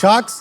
Sharks,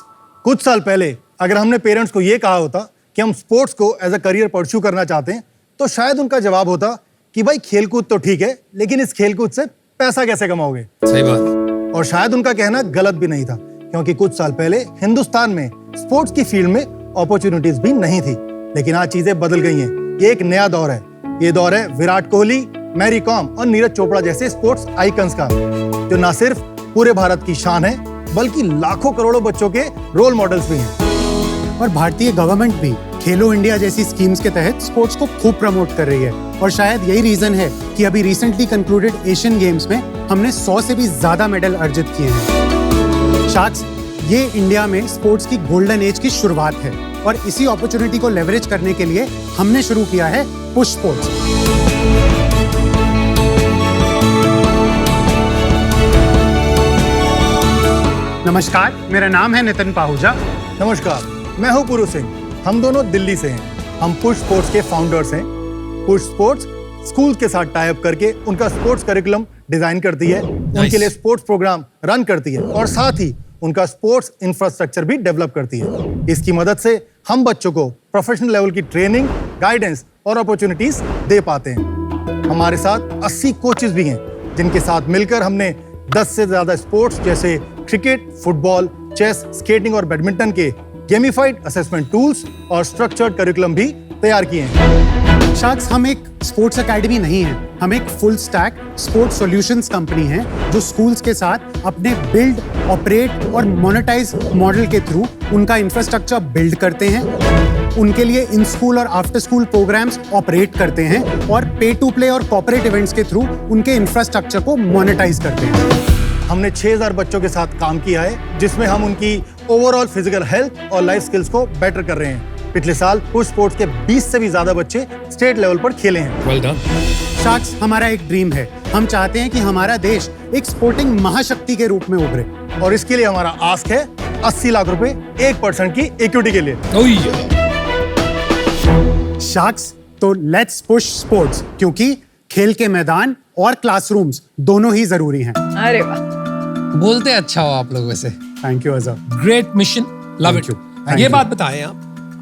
कुछ साल पहले अगर हमने पेरेंट्स को ये कहा होता कि हम स्पोर्ट्स को एज अ करियर परस्यू करना चाहते हैं, तो शायद उनका जवाब होता कि भाई खेलकूद तो ठीक है, लेकिन इस खेलकूद से पैसा कैसे कमाओगे। सही बात। और शायद उनका कहना गलत भी नहीं था, क्योंकि कुछ साल पहले हिंदुस्तान में स्पोर्ट्स की फील्ड में अपॉर्चुनिटीज भी नहीं थी। लेकिन आज चीजें बदल गई हैं। ये एक नया दौर है। ये दौर है विराट कोहली, मैरी कॉम और नीरज चोपड़ा जैसे स्पोर्ट्स आइकन्स का, जो न सिर्फ पूरे भारत की शान है, बल्कि लाखों करोड़ों बच्चों के रोल मॉडल्स भी हैं। और भारतीय गवर्नमेंट भी खेलो इंडिया जैसी स्कीम्स के तहत स्पोर्ट्स को खूब प्रमोट कर रही है। और शायद यही रीजन है कि अभी रिसेंटली कंक्लूडेड एशियन गेम्स में हमने 100 से भी ज्यादा मेडल अर्जित किए हैं। शार्क्स, ये इंडिया में स्पोर्ट्स की गोल्डन एज की शुरुआत है और इसी अपॉर्चुनिटी को लेवरेज करने के लिए हमने शुरू किया है पुश स्पोर्ट्स। नमस्कार, मेरा नाम है नितिन पाहुजा। नमस्कार, मैं हूं पुरु सिंह। हम दोनों दिल्ली से हैं। हम पुश स्पोर्ट्स के फाउंडर्स हैं। पुश स्पोर्ट्स स्कूल के साथ टाई अप करके उनका स्पोर्ट्स करिकुलम डिजाइन करती है, उनके लिए स्पोर्ट्स प्रोग्राम रन करती है और साथ ही उनका स्पोर्ट्स इंफ्रास्ट्रक्चर भी डेवलप करती है। इसकी मदद से हम बच्चों को प्रोफेशनल लेवल की ट्रेनिंग, गाइडेंस और अपॉर्चुनिटीज दे पाते हैं। हमारे साथ 80 कोचेस भी हैं, जिनके साथ मिलकर हमने 10 से ज्यादा स्पोर्ट्स जैसे क्रिकेट, फुटबॉल, चेस, स्केटिंग और बैडमिंटन के गेमिफाइड असेसमेंट टूल्स और स्ट्रक्चर्ड करिकुलम भी तैयार किए हैं। शार्क्स, हम एक स्पोर्ट्स एकेडमी नहीं है, हम एक full stack sports solutions company है, जो स्कूल्स के साथ अपने बिल्ड, ऑपरेट और मोनेटाइज मॉडल के थ्रू उनका इंफ्रास्ट्रक्चर बिल्ड करते हैं, उनके लिए इन स्कूल और आफ्टर स्कूल प्रोग्राम्स ऑपरेट करते हैं और पे टू प्ले और कॉर्पोरेट इवेंट्स के थ्रू उनके इंफ्रास्ट्रक्चर को मोनेटाइज करते हैं। हमने 6000 बच्चों के साथ काम किया है, जिसमें हम उनकी ओवरऑल फिजिकल हेल्थ और लाइफ स्किल्स को बेटर कर रहे हैं। पिछले साल पुश स्पोर्ट्स के 20 से भी ज्यादा बच्चे स्टेट लेवल पर खेले हैं। Well done. शार्क्स, हमारा एक ड्रीम है। हम चाहते हैं कि हमारा देश एक स्पोर्टिंग महाशक्ति के रूप में उभरे, और इसके लिए हमारा आस्क है 80 लाख रुपए 1% की इक्विटी के लिए। शार्क्स, तो लेट्स पुश स्पोर्ट्स, क्योंकि खेल के मैदान और क्लासरूम्स दोनों ही जरूरी हैं। अरे वाह, बोलते अच्छा हो आप लोग वैसे। Thank you Azhar. Great mission, love it. Thank ये you. बात बताएं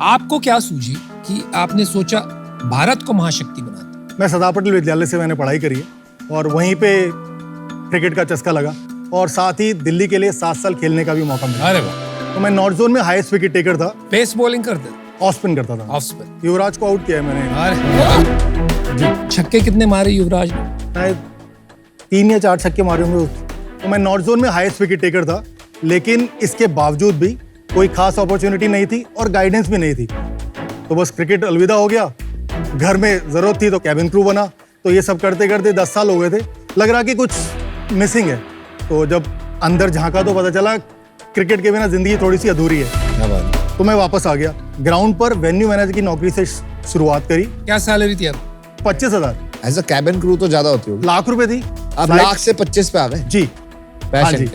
आपको क्या सूझी कि आपने सोचा भारत को महाशक्ति बनाते? मैं सरदार पटेल विद्यालय से मैंने पढ़ाई करी है और वहीं पे क्रिकेट का चस्का लगा और साथ ही दिल्ली के लिए 7 साल खेलने का भी मौका मिला। अरे वाह। तो मैं नॉर्थ जोन में हाईएस्ट विकेट टेकर था, पेस बॉलिंग करते? ऑफ स्पिन करता था। Off spin. युवराज को आउट किया है मैंने। अरे छक्के कितने मारे युवराज ने? शायद 3 या 4 छक्के मारे होंगे। तो मैं नॉर्थ जोन में हाईएस्ट विकेट टेकर था, लेकिन इसके बावजूद भी कोई खास अपॉर्चुनिटी नहीं थी और गाइडेंस भी नहीं थी। तो बस क्रिकेट अलविदा हो गया। घर में जरूरत थी तो कैबिन क्रू बना। तो ये सब करते करते 10 साल हो गए थे। लग रहा कि कुछ मिसिंग है। तो जब अंदर झांका तो पता चला क्रिकेट के बिना जिंदगी थोड़ी सी अधूरी है। क्या बात है। तो मैं वापस आ गया। ग्राउंड पर वेन्यू मैनेजर की नौकरी से शुरुआत करी। क्या सैलरी थी अब? 25,000। एज अ कैबिन क्रू तो ज्यादा होती होगी। लाख रुपए थी। अब लाख से 25 पे आ गए। जी, हाँ जी।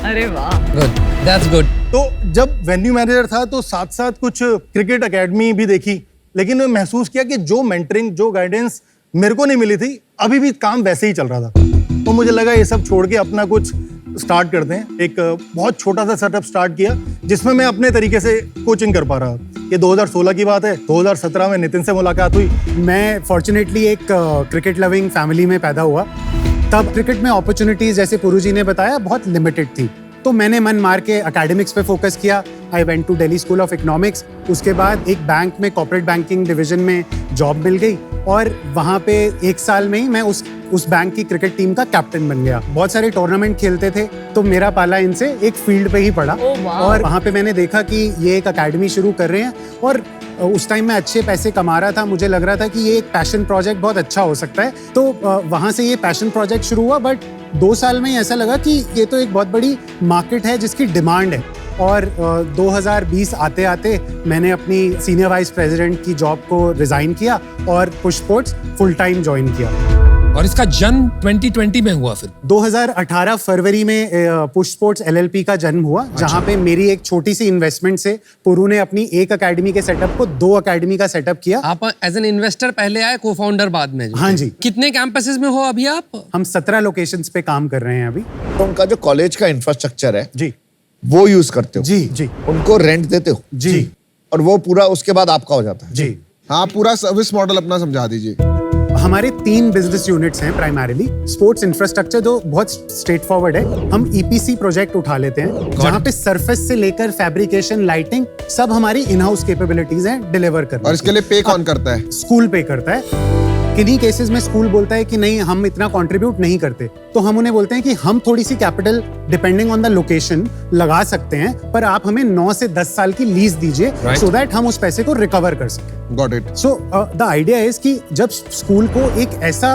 अरे वाह, गुड, दैट्स गुड। तो जब वेन्यू मैनेजर था तो साथ साथ कुछ क्रिकेट एकेडमी भी देखी, लेकिन मैं महसूस किया कि जो मेंटरिंग, जो गाइडेंस मेरे को नहीं मिली थी, अभी भी काम वैसे ही चल रहा था। तो मुझे लगा ये सब छोड़ के अपना कुछ स्टार्ट करते हैं। एक बहुत छोटा सा सेटअप स्टार्ट किया, जिसमें मैं अपने तरीके से कोचिंग कर पा रहा। ये 2016 की बात है। 2017 में नितिन से मुलाकात हुई। मैं फॉर्चुनेटली एक क्रिकेट लविंग फैमिली में पैदा हुआ। तब क्रिकेट में अपॉर्चुनिटीज, जैसे पुरु जी ने बताया, बहुत लिमिटेड थी। तो मैंने मन मार के एकेडमिक्स पे फोकस किया। I went to Delhi school of economics. उसके बाद एक बैंक में कॉर्पोरेट बैंकिंग डिवीजन में जॉब मिल गई और वहाँ पे 1 साल में ही मैं उस बैंक की क्रिकेट टीम का कैप्टन बन गया। बहुत सारे टूर्नामेंट खेलते थे, तो मेरा पाला इनसे एक फील्ड पे ही पड़ा। और वहाँ पे मैंने देखा कि ये एक एकेडमी शुरू कर रहे हैं और उस टाइम मैं अच्छे पैसे कमा रहा था। मुझे लग रहा था कि ये एक पैशन प्रोजेक्ट बहुत अच्छा हो सकता है। तो वहाँ से ये पैशन प्रोजेक्ट शुरू हुआ। बट 2 साल में ही ऐसा लगा कि ये तो एक बहुत बड़ी मार्केट है जिसकी डिमांड है। और 2020 आते आते मैंने अपनी सीनियर वाइस प्रेसिडेंट की जॉब को रिजाइन किया और push sports full time join किया। और इसका जन्म 2020 में हुआ। फिर 2018 फरवरी में पुश स्पोर्ट्स LLP का जन्म हुआ। जहां पे मेरी एक छोटी सी इन्वेस्टमेंट से पुरु ने अपनी एक एकेडमी के सेटअप को 2 एकेडमी का सेटअप किया। आप एज एन इन्वेस्टर पहले आए, को फाउंडर बाद में? हाँ जी। कितने कैंपसेस में हो अभी आप? हम 17 लोकेशंस पे काम कर रहे हैं अभी। तो उनका जो कॉलेज का इंफ्रास्ट्रक्चर है जी, वो यूज करते हो, जी जी उनको रेंट देते हो, जी और वो पूरा उसके बाद आपका हो जाता है। जी। हाँ, पूरा सर्विस मॉडल अपना समझा दीजिए। हमारे 3 बिजनेस यूनिट्स हैं प्राइमरीली। स्पोर्ट्स इंफ्रास्ट्रक्चर जो बहुत स्ट्रेट फॉरवर्ड है, हम ईपीसी प्रोजेक्ट उठा लेते हैं जहाँ पे सरफेस से लेकर फैब्रिकेशन, लाइटिंग सब हमारी इन हाउस कैपेबिलिटीज हैं डिलीवर करने और इसके लिए पे कौन करता है? स्कूल पे करता है। किन्हीं केसेस में स्कूल बोलता है कि नहीं हम इतना कंट्रीब्यूट नहीं करते, तो हम उन्हें बोलते हैं कि हम थोड़ी सी capital depending on the location लगा सकते हैं, पर आप हमें 9 से 10 साल की लीज दीजिए सो दैट हम उस पैसे को रिकवर कर सकें। Got it. So the idea is कि जब स्कूल को एक ऐसा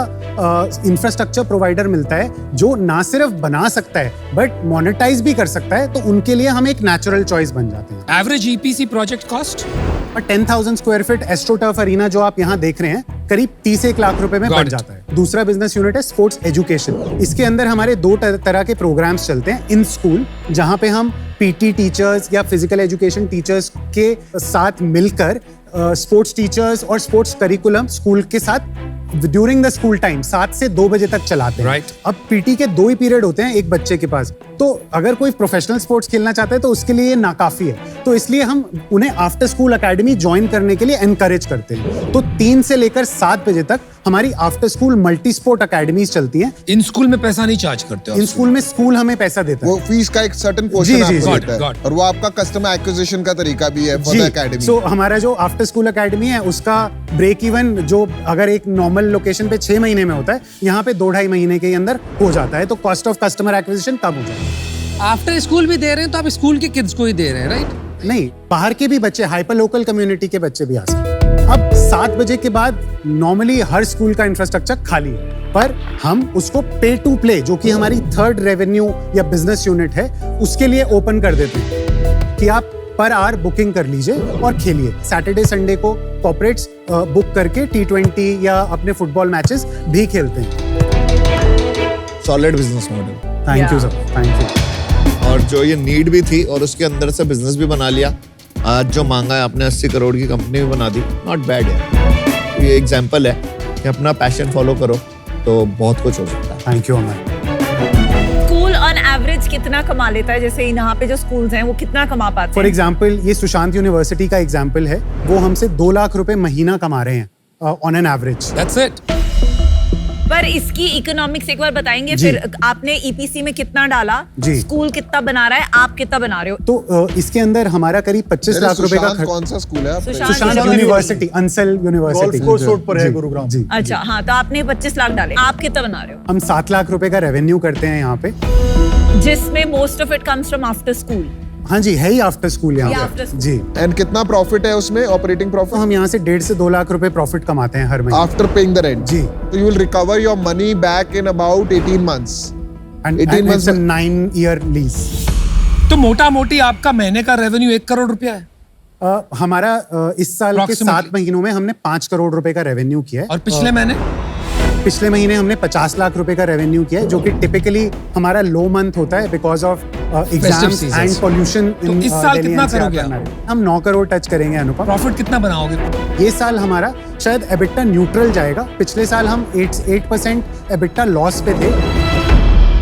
इंफ्रास्ट्रक्चर प्रोवाइडर मिलता है जो ना सिर्फ बना सकता है बट मोनेटाइज भी कर सकता है, तो उनके लिए हम एक नेचुरल चॉइस बन जाते हैं। Average EPC project cost? 10,000 square feet astroturf arena जो आप यहाँ देख रहे हैं करीब 30 लाख रुपए में Got बढ़ it. जाता है। दूसरा बिजनेस यूनिट है स्पोर्ट्स एजुकेशन। इसके अंदर हमारे 2 तरह के प्रोग्राम्स चलते हैं इन स्कूल, जहाँ पे हम पीटी टीचर्स या फिजिकल एजुकेशन टीचर्स के साथ मिलकर स्पोर्ट्स टीचर्स और स्पोर्ट्स करिकुलम स्कूल के साथ ड्यूरिंग द स्कूल टाइम 7 से 2 बजे तक चलाते हैं। Right. अब पीटी के 2 ही पीरियड होते हैं एक बच्चे के पास, तो अगर कोई प्रोफेशनल स्पोर्ट्स खेलना चाहता है तो उसके लिए ये नाकाफी है, तो इसलिए हम उन्हें आफ्टर स्कूल एकेडमी ज्वाइन करने के लिए एनकरेज करते हैं। तो 3 से लेकर 7 बजे तक हमारी after school multi sport academies चलती हैं। इन स्कूल में पैसा नहीं चार्ज करते हो? इन स्कूल में स्कूल हमें पैसा देता है। वो फीस का एक सर्टेन पोर्शन जी, आपको जी, देता है, got it. और वो आपका कस्टमर एक्विजिशन का तरीका भी है फॉर द एकेडमी। सो हमारा जो आफ्टर स्कूल एकेडमी है उसका ब्रेक इवन जो अगर एक नॉर्मल लोकेशन पे 6 महीने में होता है, यहाँ पे 2-2.5 महीने के अंदर हो जाता है, तो कॉस्ट ऑफ कस्टमर एक्विजिशन कम हो जाता है। आफ्टर स्कूल भी दे रहे हैं तो आप स्कूल के किड्स को ही दे रहे हैं, राइट? नहीं, बाहर के भी बच्चे, हाइपर लोकल कम्युनिटी के बच्चे भी आ सकते हैं। अब 7 बजे के बाद नॉर्मली हर स्कूल का इंफ्रास्ट्रक्चर खाली है, पर हम उसको पे टू प्ले जो कि हमारी 3rd रेवेन्यू या बिजनेस यूनिट है उसके लिए ओपन कर देते हैं कि आप पर आवर बुकिंग कर लीजिए और खेलिए। सैटरडे संडे को कॉर्पोरेट्स बुक करके T20 या अपने फुटबॉल मैचेस भी खेलते हैं। Solid business model. Thank you sir, thank you. और जो ये नीड भी थी और उसके अंदर से बिजनेस भी बना लिया। आज जो मांगा है आपने 80 करोड़ की कंपनी भी बना दी, नॉट बैड है। ये एग्जांपल है कि अपना पैशन फॉलो करो तो बहुत कुछ हो सकता है। Thank you Amar. School on average कितना कमा लेता है? जैसे यहाँ पे जो स्कूल्स हैं वो कितना कमा पाते फॉर हैं? एग्जाम्पल ये सुशांत यूनिवर्सिटी का एग्जाम्पल है, वो हमसे 2 लाख रुपए महीना कमा रहे हैं on an average. That's it. पर इसकी इकोनॉमिक्स एक बार बताएंगे? जी। फिर आपने ईपीसी में कितना डाला, जी। स्कूल कितना बना रहा है, आप कितना बना रहे हो? तो इसके अंदर हमारा करीब 25 लाख रुपए का सुशांत कौन सा स्कूल है आपका? Sushant university, Ansal university golf course road पर है जी, गुरुग्राम। जी। अच्छा, हाँ, तो आपने 25 लाख डाले, आप कितना बना रहे हो? हम 7 लाख रुपए का रेवेन्यू करते हैं यहाँ पे। जिसमें most of it comes from after school. हाँ जी, है ही आफ्टर स्कूल यहाँ ये पे after school। जी। एंड कितना प्रॉफिट है उसमें, ऑपरेटिंग तो प्रॉफिट हम यहाँ से 1.5 से 2 लाख रुपए प्रॉफिट कमाते हैं हर महीने। After paying the rent? जी। तो you will recover your money back in about 18 months। 18 and months 9 year lease. तो मोटा मोटी आपका महीने का रेवेन्यू 1 करोड़ रुपया है। हमारा इस साल के Approximately। 7 महीनों में हमने 5 करोड़ रुपए का रेवेन्यू किया है। और पिछले महीने? पिछले महीने हमने 50 लाख रुपए का रेवेन्यू किया है, जो कि टिपिकली हमारा लो मंथ होता है because of exams seasons। And pollution तो इस साल कितना करोगे आप? हम 9 करोड़ टच करेंगे अनुपम। प्रॉफिट कितना बनाओगे? ये साल हमारा शायद एबिटा न्यूट्रल जाएगा। पिछले साल हम 8% एबिटा लॉस पे थे।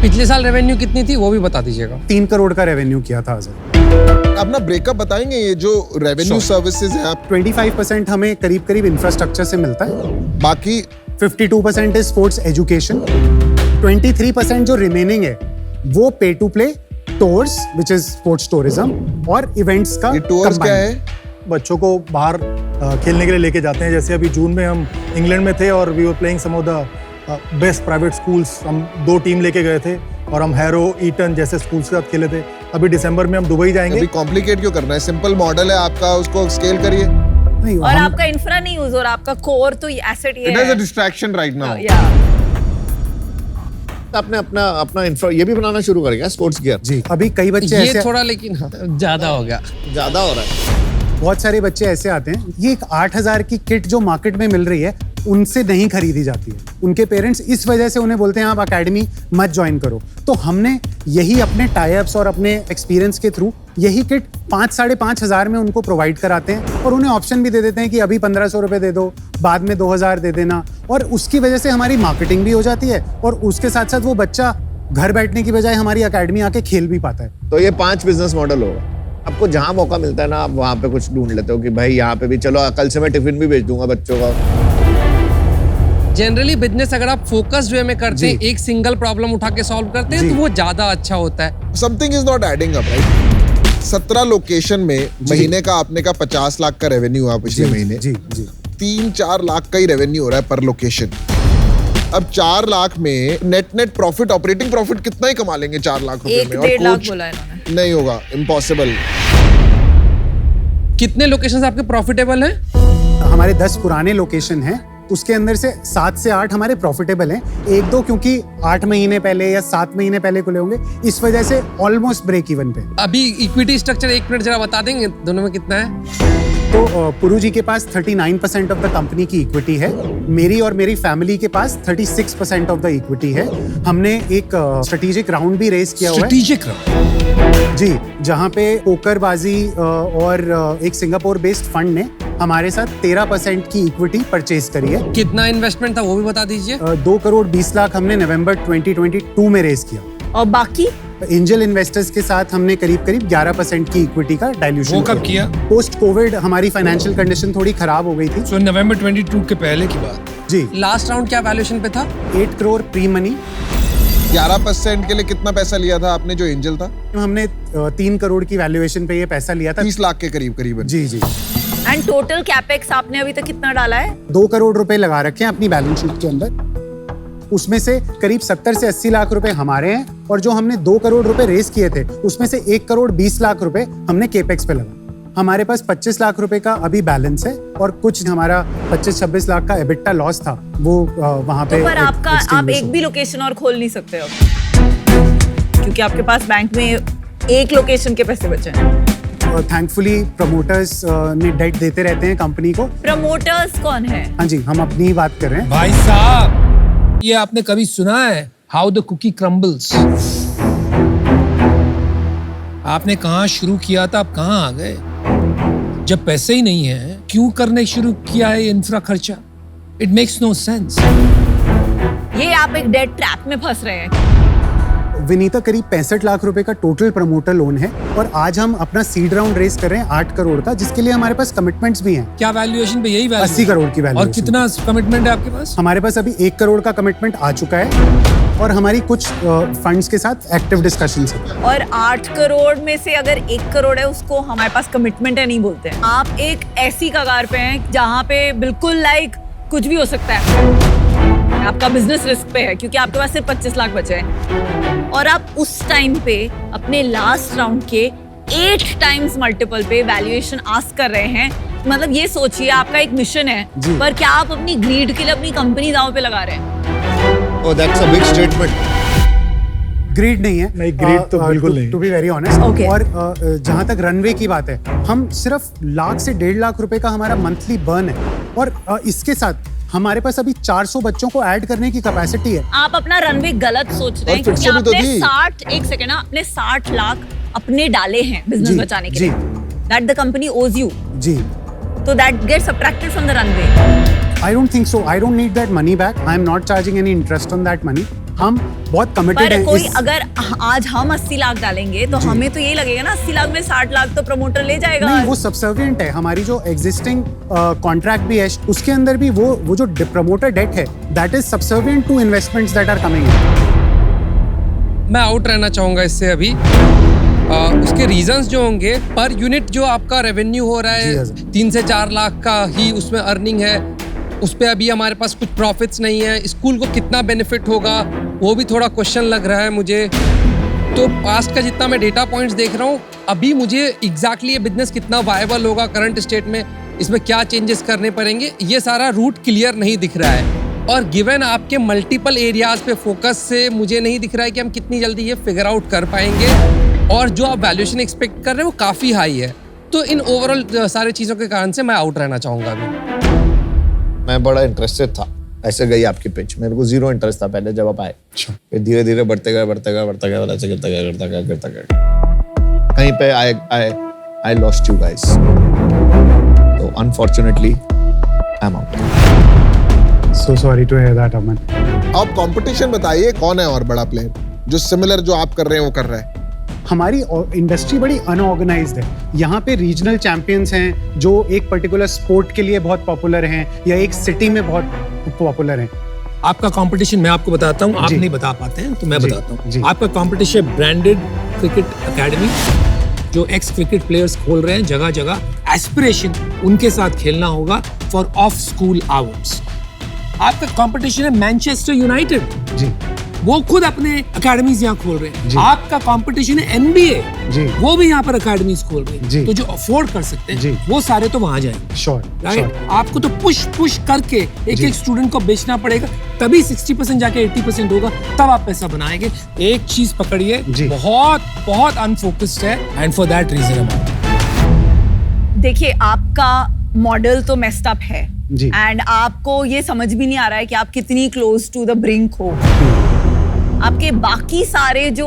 पिछले साल रेवेन्यू कितनी थी वो भी बता दीजिएगा। 3 करोड़ का रेवेन्यू किया था सर। अपना ब्रेकअप बताएंगे, ये जो रेवेन्यू सर्विसेज है आप 25% हमें करीब करीब इंफ्रास्ट्रक्चर से मिलता है, बाकी 52% इज स्पोर्ट्स एजुकेशन, 23% जो रिमेनिंग है वो pay to play, tours which is sports tourism और इवेंट्स का ये टूर्स क्या combined। है? बच्चों को बाहर खेलने के लिए लेके जाते हैं। जैसे अभी जून में हम इंग्लैंड में थे और we were playing some of the best private schools. हम 2 टीम लेके गए थे और हम हैरो, ईटन जैसे स्कूल्स के साथ खेले थे। अभी दिसंबर में हम दुबई जाएंगे। अभी कॉम्प्लिकेट क्यों करना है? सिंपल मॉडल है आपका, उसको स्केल करिए। नहीं, और हम- आपका इंफ्रा नहीं यूज, और आपका कोर तो एसेट ये इट इज अ है। Distraction right now. या आपने अपना अपना इंफ्रा ये भी बनाना शुरू कर गया, स्पोर्ट्स गियर। जी, अभी कई बच्चे ये ऐसे थोड़ा लेकिन ज्यादा हो गया। ज्यादा हो रहा है। बहुत सारे बच्चे ऐसे आते हैं, ये एक 8,000 की किट जो मार्केट में मिल रही है उनसे नहीं खरीदी जाती है। उनके पेरेंट्स इस वजह से उन्हें बोलते हैं आप एकेडमी मत ज्वाइन करो। तो हमने यही अपने टाई अप्स और अपने एक्सपीरियंस के थ्रू यही किट 5-5.5 हज़ार में उनको प्रोवाइड कराते हैं और उन्हें ऑप्शन भी दे देते हैं कि अभी 1,500 रुपये दे दो, बाद में 2,000 दे देना। और उसकी वजह से हमारी मार्केटिंग भी हो जाती है और उसके साथ साथ वो बच्चा घर बैठने की बजाय हमारी एकेडमी आके खेल भी पाता है। तो ये 5 बिजनेस मॉडल होगा। आपको जहां मौका मिलता है ना, आप वहां पे कुछ ढूंढ लेते हो कि भाई यहाँ पे भी चलो, कल से मैं टिफिन भी भेज दूंगा बच्चों का। जनरली बिजनेस अगर आप फोकस्ड वे में करते हैं, एक सिंगल प्रॉब्लम उठा के सॉल्व करते हैं, तो वो ज्यादा अच्छा होता है। Something is not adding up, right? 17 location में महीने का आपने का 50 लाख का रेवेन्यू हुआ पिछले महीने। जी जी 3-4 लाख का ही रेवेन्यू हो रहा है पर लोकेशन। अब 4 लाख में नेट प्रॉफिट, ऑपरेटिंग प्रॉफिट कितना ही कमा लेंगे 4 लाख रुपए में? 1-1.5 लाख बोला है इन्होंने। नहीं होगा, इम्पॉसिबल। कितने लोकेशंस आपके प्रॉफिटेबल हैं? हमारे 10 पुराने लोकेशन हैं, उसके अंदर से 7 से 8 हमारे प्रॉफिटेबल हैं। 1-2 क्योंकि 8 महीने पहले या 7 महीने पहले खुले होंगे, इस वजह से ऑलमोस्ट ब्रेक इवन पे। अभी इक्विटी स्ट्रक्चर 1 मिनट जरा बता देंगे दोनों में कितना है? तो पुरु जी के पास 39% ऑफ द कंपनी की इक्विटी है, मेरी और मेरी फैमिली के पास 36% ऑफ द इक्विटी है। हमने एक स्ट्रेटेजिक राउंड भी रेज किया हुआ है। स्ट्रेटेजिक राउंड जी, जहाँ पे पोकरबाजी और एक सिंगापुर बेस्ड फंड ने हमारे साथ 13% की इक्विटी परचेज करी है। कितना इन्वेस्टमेंट था वो भी बता दीजिए। 2 करोड़ 20 लाख हमने नवंबर 2022 में रेज किया। और बाकी एंजल इन्वेस्टर्स के साथ हमने करीब 11% की इक्विटी का डाइल्यूशन। वो कब किया? पोस्ट कोविड हमारी फाइनेंशियल कंडीशन थोड़ी खराब हो गई थी। सो नवंबर 22 के पहले की बात। जी, लास्ट राउंड क्या वैल्यूएशन पे था? 8 करोड़ प्री मनी। 11% के लिए कितना पैसा लिया था आपने जो एंजल था? हमने 3 करोड़ की वैल्यूएशन पे ये पैसा लिया था। 30 लाख के करीब करीबन। जी जी, एंड टोटल कैपेक्स आपने अभी तक कितना डाला है? 2 करोड़ रुपए लगा रखे हैं अपनी बैलेंस शीट के अंदर। उसमें से करीब 70 से 80 लाख रुपए हमारे हैं, और जो हमने 2 करोड़ रुपए रेस किए थे उसमें से 1 करोड़ 20 लाख रुपए हमने केपेक्स पे लगा। हमारे पास 25 लाख रुपए का अभी बैलेंस है, और कुछ हमारा 25-26 लाख का एबिटा लॉस था, वो वहां पे। तो पर आप एक भी लोकेशन और खोल नहीं सकते हो, क्योंकि आपके पास बैंक में एक लोकेशन के पैसे बचे हैं। थैंकफुली प्रमोटर्स ने डेट देते रहते हैं कंपनी को। प्रमोटर्स कौन है? हाँ जी, हम अपनी ही बात कर रहे हैं। भाई साहब, ये आपने कभी सुना है हाउ द कुकी क्रम्बल्स? आपने कहाँ शुरू किया था, अब कहाँ आ गए? जब पैसे ही नहीं है, क्यों करने शुरू किया है इंफ्रा खर्चा? It makes no sense. ये आप एक डेट ट्रैप में फंस रहे हैं। विनीता, करीब 65 लाख रुपए का टोटल प्रमोटर लोन है, और आज हम अपना सीड राउंड रेस कर रहे हैं 8 करोड़ का, जिसके लिए हमारे पास कमिटमेंट्स भी हैं। क्या वैल्यूएशन पे? यही वैल्यू 80 करोड़ की और वैल्यूएशन। कितना कमिटमेंट है आपके पास? हमारे पास अभी 1 करोड़ का कमिटमेंट आ चुका है, और हमारी कुछ फंड्स के साथ एक्टिव डिस्कशंस हैं। और 8 करोड़ में से अगर 1 करोड़ है, उसको हमारे पास कमिटमेंट है नहीं बोलते हैं। आप एक ऐसी कगार पे हैं जहाँ पे बिल्कुल लाइक कुछ भी हो सकता है। आपका बिजनेस रिस्क पे है, क्योंकि आपके पास सिर्फ 25 लाख बचे हैं, और आप उस टाइम पे अपने लास्ट राउंड के 8 टाइम्स मल्टीपल पे वैल्यूएशन आस्क कर रहे हैं। मतलब ये सोचिए, आपका एक मिशन है, पर क्या आप अपनी ग्रीड के लिए अपनी कंपनी दांव पे लगा रहे हैं? Oh, that's a big statement. Greed नहीं है। नहीं, greed तो बिल्कुल नहीं। To be very honest. Okay. और जहाँ तक रनवे की बात है, हम सिर्फ लाख से 1.5 लाख रुपए का हमारा मंथली बर्न है, और इसके साथ हमारे पास अभी 400 बच्चों को ऐड करने की कैपेसिटी है। आप अपना रनवे गलत सोच रहे हैं, और फिर क्योंकि से भी तो आपने दी। 60 लाख अपने डाले हैं बिजनेस जी, बचाने के जी। लिए। That the company owes you, जी, तो that gets subtracted from the runway. I don't think so. I don't need that money back. I am not charging any interest on that money. हम बहुत committed पर हैं। कोई अगर आज हम 80 लाख डालेंगे, तो हमें तो यही लगेगा ना 80 लाख में 60 लाख तो प्रमोटर ले जाएगा। नहीं, वो सबसर्विएंट है। हमारी जो एग्जिस्टिंग कॉन्ट्रैक्ट भी है, उसके अंदर भी वो जो प्रमोटर डेट है, that is subservient to investments that are coming in. मैं आउट रहना चाहूंगा इससे अभी। उसके रीजंस जो होंगे, पर यूनिट जो आपका रेवेन्यू हो रहा जी, है 3 से 4 लाख का ही उसमें अर्निंग है, उस पे अभी हमारे पास कुछ प्रॉफिट्स नहीं है। स्कूल को कितना बेनिफिट होगा वो भी थोड़ा क्वेश्चन लग रहा है मुझे। तो पास्ट का जितना मैं डेटा पॉइंट्स देख रहा हूँ, अभी मुझे एग्जैक्टली ये बिजनेस कितना वायबल होगा करंट स्टेट में, इसमें क्या चेंजेस करने पड़ेंगे, ये सारा रूट क्लियर नहीं दिख रहा है। और गिवन आपके मल्टीपल एरियाज पे फोकस से मुझे नहीं दिख रहा है कि हम कितनी जल्दी ये फिगर आउट कर पाएंगे, और जो आप वैल्यूएशन एक्सपेक्ट कर रहे हैं वो काफ़ी हाई है। तो इन ओवरऑल सारी चीज़ों के कारण से मैं आउट रहना चाहूँगा अभी। मैं बड़ा इंटरेस्टेड था, ऐसे गई आपकी पिच। मेरे को 0 इंटरेस्ट था पहले जब आप आए। फिर धीरे धीरे बढ़ते गए ऐसे गिरता गया। कहीं पे आई लॉस्ट यू गाइस, तो unfortunately I am out. So sorry to hear that, Aman. आप कंपटीशन बताइए, कौन है और बड़ा प्लेयर? जो सिमिलर जो आप कर रहे हैं वो कर रहा है? हमारी इंडस्ट्री बड़ी अनऑर्गेनाइज्ड है। यहाँ पे रीजनल चैंपियंस हैं जो एक पर्टिकुलर स्पोर्ट के लिए बहुत पॉपुलर हैं या एक सिटी में बहुत पॉपुलर हैं। आपका कंपटीशन मैं आपको बताता हूँ, आप जी। नहीं बता पाते हैं तो मैं जी, बताता जी। हूँ। आपका कंपटीशन ब्रांडेड क्रिकेट एकेडमी, जो एक्स क्रिकेट प्लेयर्स खोल रहे हैं जगह जगह, एस्पिरेशन उनके साथ खेलना होगा फॉर ऑफ स्कूल आवर्स। आपका कंपटीशन है मैनचेस्टर यूनाइटेड, जी वो खुद अपने एकेडमीज यहाँ खोल रहे जी। हैं। आपका कंपटीशन है एनबीए, जी वो भी यहाँ पर एकेडमीज खोल रहे जी। हैं। तो जो अफोर्ड कर सकते जी। हैं वो सारे तो वहां जाएंगे, श्योर राइट? आपको तो पुश करके एक जी। एक स्टूडेंट को बेचना पड़ेगा, तभी 60% जाके 80% होगा, तब आप पैसा बनाएंगे। एक चीज पकड़िए, जी। बहुत बहुत अनफोकस्ड है, एंड फॉर दैट रीजन देखिए, आपका मॉडल तो मेस्ड अप है जी। एंड आपको ये समझ भी नहीं आ रहा है कि आप कितनी क्लोज टू द ब्रिंक हो। आपके बाकी सारे जो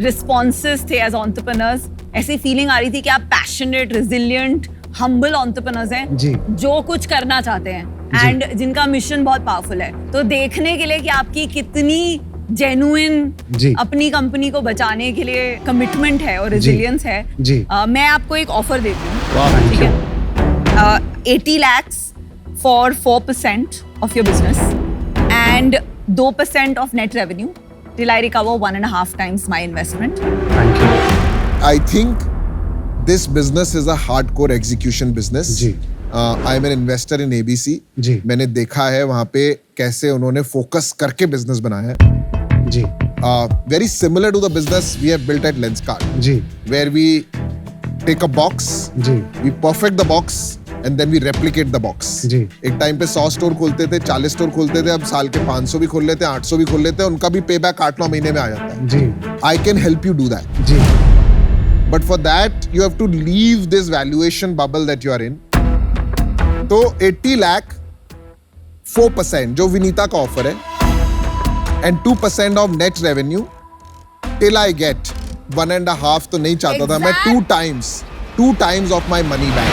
रिस्पॉन्सेस थे एज एंटरप्रेन्योर्स, ऐसी फीलिंग आ रही थी कि आप पैशनेट, रिजिलियंट, हम्बल एंटरप्रेन्योर्स हैं जी। जो कुछ करना चाहते हैं जी। एंड जिनका मिशन बहुत पावरफुल है। तो देखने के लिए कि आपकी कितनी जेन्युइन जी। अपनी कंपनी को बचाने के लिए कमिटमेंट है और जी। रेजिलियंस है, जी। मैं आपको एक ऑफर देती हूँ, Thank ठीक you. है? 80 lakhs for 4% of your business and 2% of net revenue till I recover 1.5 times my investment. Thank you. I think this business is a hardcore execution business. जी। I'm an investor in ABC. जी। मैंने देखा है वहाँ पे कैसे उन्होंने focus करके बिजनेस बनाया है. जी Very similar to the business we have built at Lenskart, ji where we take a box, ji we perfect the box and then we replicate the box. जी। एक टाइम पे 100 स्टोर खोलते थे, 40 store खोलते थे, अब साल के 500 भी खोल लेते हैं, 800 भी खोल लेते हैं, उनका भी पे बैक 8-9 महीने में आ जाता है. जी I can help you do that. Ji But for that, you have to leave this valuation bubble that you are in. तो 80 lakh 4% जो विनीता का ऑफर है and 2% of net revenue till I get 1.5 तो नहीं चाहता था मैं, 2 times of my money back.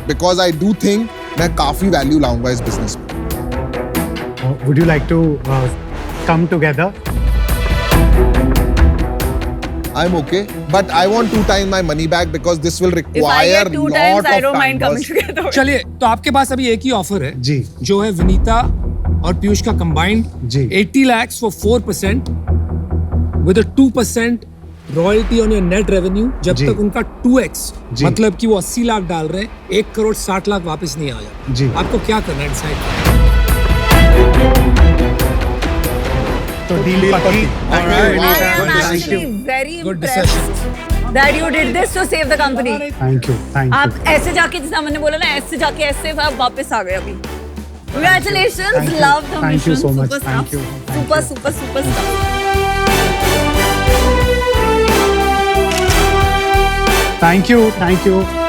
Because I do think मैं काफी वैल्यू लाऊंगा इस बिजनेस में. Would you like to come together? I'm okay, but I want 2 times my money back because this will If I require get 2 lot times, I of don't time. mind coming boss. together. चलिए, तो आपके पास अभी एक ही offer है जी जो है विनीता और पीयूष का कंबाइंड जी। 80 lakhs for 4% with a 2% royalty on your net revenue जब जी। तक उनका 2x, जी। मतलब कि वो 80 लाख डाल रहे हैं, 1 करोड़ 60 लाख वापस नहीं आया। जी। आपको क्या करना है डिसाइड? तो डील पक्की। I am Good actually decision. very Good impressed that you did this to save the company. Thank you thank आप यू। ऐसे जाके, जितना मैंने बोला ना, ऐसे जाके ऐसे आप वापस आ गए अभी. Congratulations, Thank you. love the Thank you mission. so much. Super Thank stuff. you. Thank Super stuff. Thank you thank you.